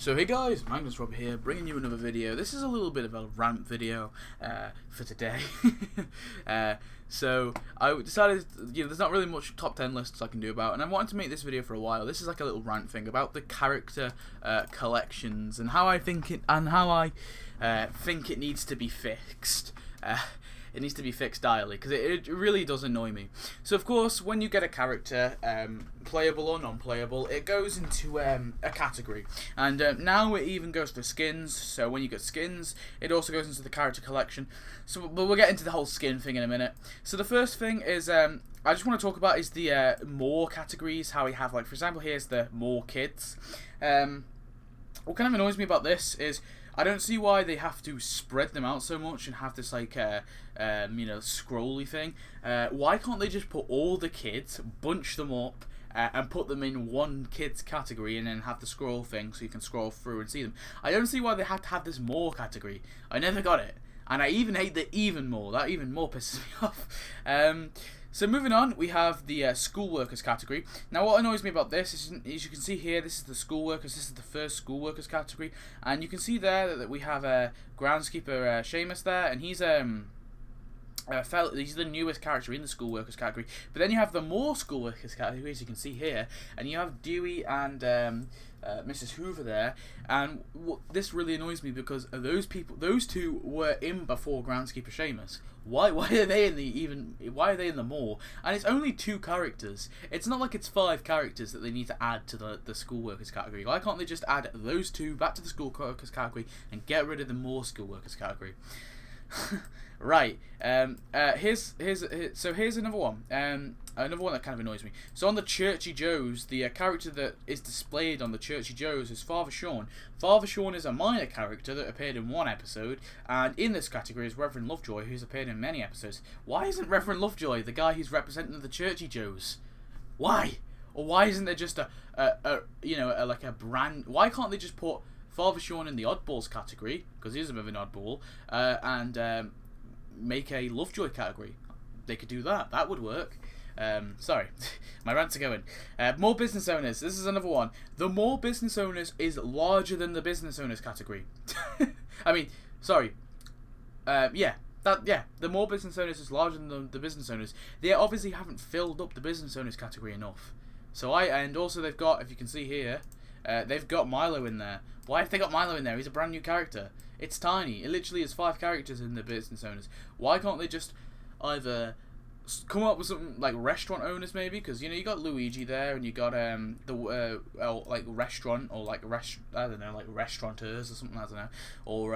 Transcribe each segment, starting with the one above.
So hey guys, Magnus here, bringing you another video. This is a little bit of a rant video for today. So I decided, there's not really much top 10 lists I can do about, and I wanted to make this video for a while. This is like a little rant thing about the character collections and how I think it needs to be fixed. It needs to be fixed direly, because it really does annoy me. So of course, when you get a character, playable or non-playable, it goes into a category. And now it even goes for skins, so when you get skins, it also goes into the character collection. So, but we'll get into the whole skin thing in a minute. So the first thing is, I just want to talk about is the more categories, how we have, like, for example, here's the more kids. What kind of annoys me about this is, I don't see why they have to spread them out so much and have this like scrolly thing. Why can't they just put all the kids, bunch them up, and put them in one kids category and then have the scroll thing so you can scroll through and see them? I don't see why they have to have this more category. I never got it, and I even hate the even more. That even more pisses me off. So moving on, we have the school workers category. Now what annoys me about this is, as you can see here, this is the school workers, this is the first school workers category, and you can see there that we have groundskeeper Seamus there, and he's he's the newest character in the school workers category. But then you have the more school workers category, as you can see here, and you have Dewey and Mrs. Hoover there, and this really annoys me because those two were in before groundskeeper Seamus. Why are they in the more? And it's only 2 characters. It's not like it's 5 characters that they need to add to the school workers category. Why can't they just add those 2 back to the school workers category and get rid of the more school workers category? Right. Here's another one. Another one that kind of annoys me. So on the Churchy Joes, the character that is displayed on the Churchy Joes is Father Sean. Father Sean is a minor character that appeared in 1 episode, and in this category is Reverend Lovejoy, who's appeared in many episodes. Why isn't Reverend Lovejoy the guy who's representing the Churchy Joes? Why? Or why isn't there just a brand? Why can't they just put Father Sean in the Oddballs category, because he's a bit of an oddball, and make a Lovejoy category? They could do that. That would work. Sorry, my rants are going. More business owners. This is another one. The more business owners is larger than the business owners category. I mean, sorry. The more business owners is larger than the business owners. They obviously haven't filled up the business owners category enough. And also they've got, if you can see here, they've got Milo in there. Why have they got Milo in there? He's a brand new character. It's tiny. It literally is 5 characters in the business owners. Why can't they just either come up with something like restaurant owners, maybe? Because you got Luigi there, and you got like restaurant, or like like restaurateurs or something, I don't know, or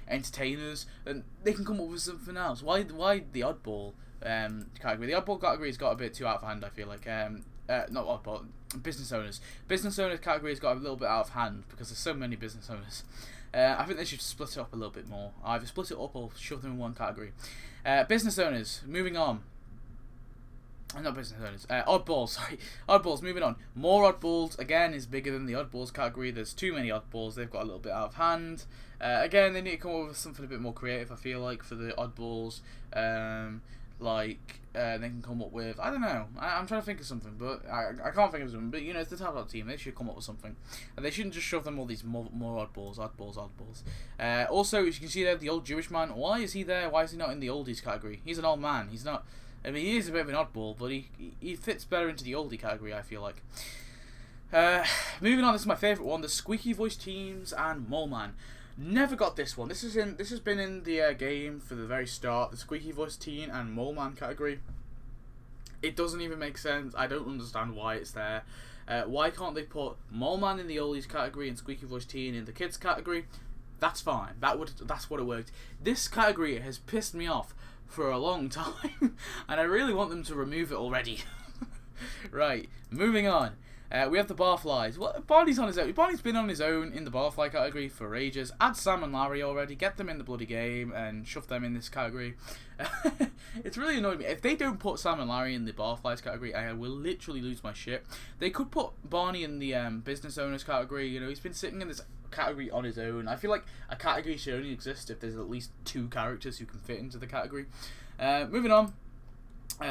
entertainers, and they can come up with something else. Why the oddball category? The oddball category's got a bit too out of hand, I feel like. Not oddball, business owners. Business owners category's got a little bit out of hand because there's so many business owners. I think they should split it up a little bit more. Either split it up or shove them in one category. Business owners, moving on. Not business owners. Oddballs, sorry. Oddballs, moving on. More oddballs, again, is bigger than the oddballs category. There's too many oddballs. They've got a little bit out of hand. Again, they need to come up with something a bit more creative, I feel like, for the oddballs. They can come up with, I don't know, I'm trying to think of something, but I can't think of something, but it's the Tablet team, they should come up with something, and they shouldn't just shove them all these more oddballs. Also, as you can see there, the old Jewish man, why is he there? Why is he not in the oldies category? He's an old man, he's not, I mean, he is a bit of an oddball, but he fits better into the oldie category, I feel like. Moving on, this is my favourite one, the Squeaky-voiced teams and Molemen. Never got this one. This has been in the game for the very start. The Squeaky-voiced teen and Molemen category. It doesn't even make sense. I don't understand why it's there. Why can't they put Molemen in the oldies category and Squeaky-voiced teen in the kids category? That's fine. That's what it worked. This category has pissed me off for a long time, and I really want them to remove it already. Right, moving on. We have the Barflies. Well, Barney's on his own. Barney's been on his own in the Barfly category for ages. Add Sam and Larry already. Get them in the bloody game and shove them in this category. It's really annoying me. If they don't put Sam and Larry in the Barflies category, I will literally lose my shit. They could put Barney in the business owners category. He's been sitting in this category on his own. I feel like a category should only exist if there's at least 2 characters who can fit into the category. Moving on.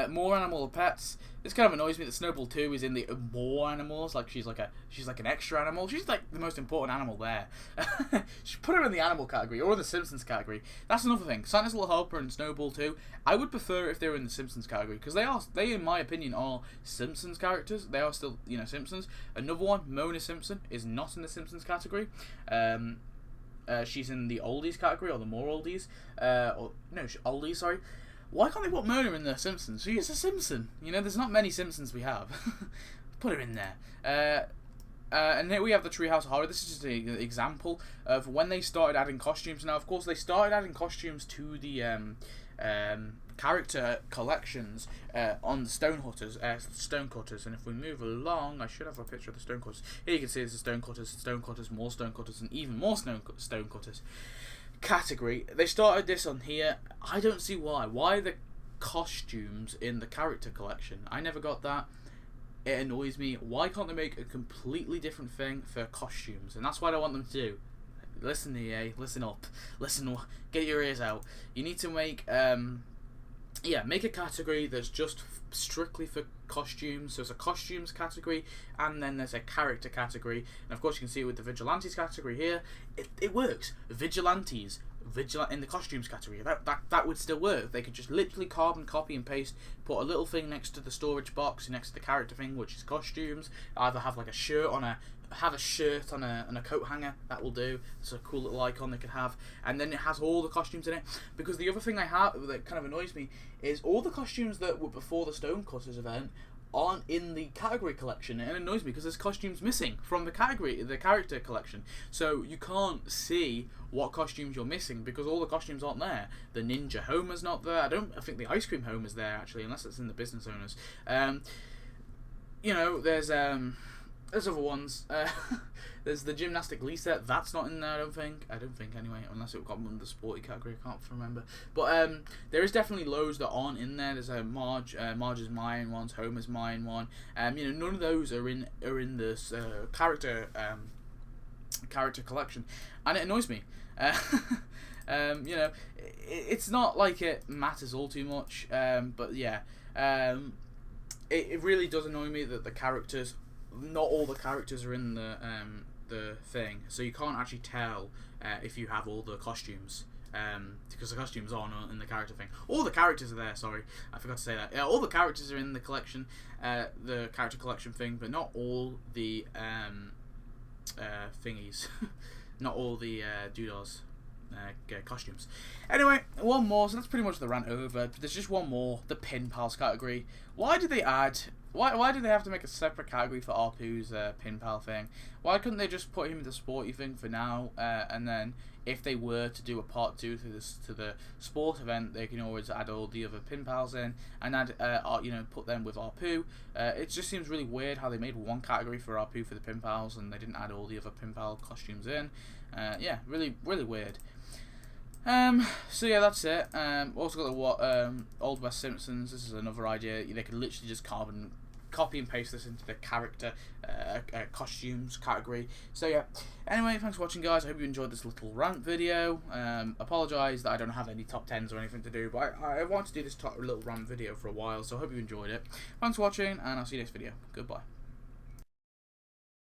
More animal pets. This kind of annoys me that Snowball 2 is in the more animals. Like she's like an extra animal. She's like the most important animal there. Should put her in the animal category or in the Simpsons category. That's another thing. Santa's Little Helper and Snowball 2. I would prefer if they were in the Simpsons category because they in my opinion are Simpsons characters. They are still Simpsons. Another one, Mona Simpson, is not in the Simpsons category. She's in the oldies category or the more oldies. Oldies. Sorry. Why can't they put Mona in the Simpsons? She is a Simpson. There's not many Simpsons we have. Put her in there. And here we have the Treehouse Horror. This is just an example of when they started adding costumes. Now, of course, they started adding costumes to the character collections on the Stonecutters. And if we move along, I should have a picture of the Stonecutters. Here you can see there's the Stonecutters, more Stonecutters, and even more Stonecutters. Category. They started this on here. I don't see why. Why the costumes in the character collection? I never got that. It annoys me. Why can't they make a completely different thing for costumes? And that's what I want them to do. Listen, EA. Listen up. Listen. Get your ears out. You need to make make a category that's just strictly for costumes. So it's a costumes category, and then there's a character category. And of course, you can see it with the Vigilantes category here. It works. Vigilantes in the costumes category. That would still work. They could just literally carbon copy and paste, put a little thing next to the storage box, next to the character thing, which is costumes. Either have like a shirt on a coat hanger. That will do. It's a cool little icon they could have, and then it has all the costumes in it. Because the other thing I have that kind of annoys me is all the costumes that were before the Stonecutters event aren't in the category collection, and it annoys me because there's costumes missing from the character collection. So you can't see what costumes you're missing because all the costumes aren't there. The Ninja Homer's not there. I think the Ice Cream Homer's there actually, unless it's in the Business Owners. There's other ones. There's the Gymnastic Lisa. That's not in there, I don't think anyway, unless it got under the sporty category. I can't remember. But there is definitely loads that aren't in there. There's a Marge's Mayan ones, Homer's Mayan one. None of those are in this character collection, and it annoys me. It's not like it matters all too much. But yeah, it really does annoy me that the characters. Not all the characters are in the thing, so you can't actually tell if you have all the costumes, because the costumes aren't in the character thing. All the characters are there. Sorry, I forgot to say that. Yeah, all the characters are in the collection, the character collection thing, but not all the thingies, not all the doodahs. Costumes. Anyway, one more. So that's pretty much the rant over. There's just one more. The Pin Pals category. Why did they add? Why did they have to make a separate category for Arpu's Pin Pal thing? Why couldn't they just put him in the sporty thing for now? And then if they were to do a part 2 to the sport event, they can always add all the other Pin Pals in and add put them with Arpu. It just seems really weird how they made one category for Arpu for the Pin Pals and they didn't add all the other Pin Pal costumes in. Yeah, really weird. So yeah, that's it. Also got the old West Simpsons. This is another idea. They could literally just copy and paste this into the character costumes category. So yeah. Anyway, thanks for watching, guys. I hope you enjoyed this little rant video. Apologise that I don't have any top 10s or anything to do, but I want to do this little rant video for a while, so I hope you enjoyed it. Thanks for watching, and I'll see you next video. Goodbye.